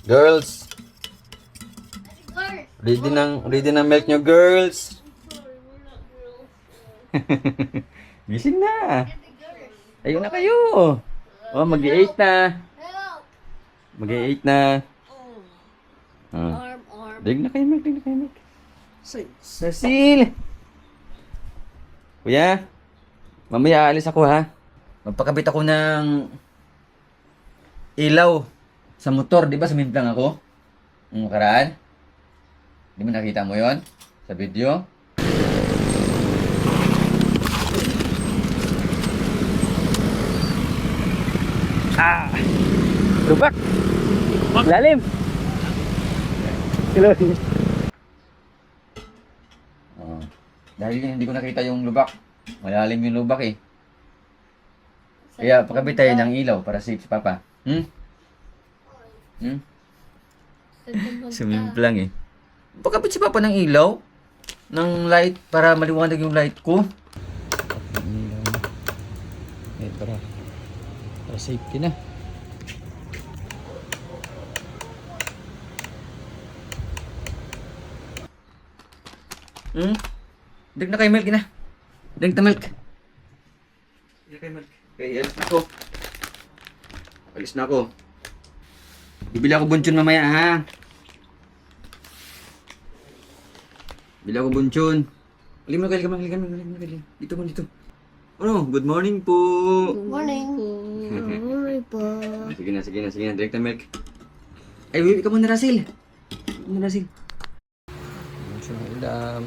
Girls, ready ng milk nyo, girls. Gising na. Ayun na kayo. Oh, mag-8 na. Mag-8 na. Dig na kayo, milk. Dig na kayo, milk. Cecil! Kuya, mamaya aalis ako ha. Magpakabit ako ng ilaw sa motor. Di ba sumimplang ako? Ang nakaraan? Di ba nakita mo yon sa video? Lubak! Lalim! Hello. Dahil hindi ko nakita yung lubak. Malalim yung lubak eh. Kaya pakabit tayo ng ilaw para safe si Papa. Sumimplang eh. Pakabit si Papa ng ilaw. Ng light para maliwanag yung light ko. Eh, para safety na. Drink na kayo milk na. Drink na milk. Drink na kayo milk. Okay, alis na ako. Alis na ako. Bibili ako bunchon mamaya ha. Bibili ako bunchon. Halika mo. Dito mo, dito. Ano? Good morning po. Good morning po. Sige na. Drink na milk. Ay, wait ka muna, Russell. Bunchon ng ulam.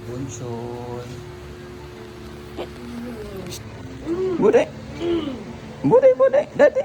Bunchon. Bude. Dati.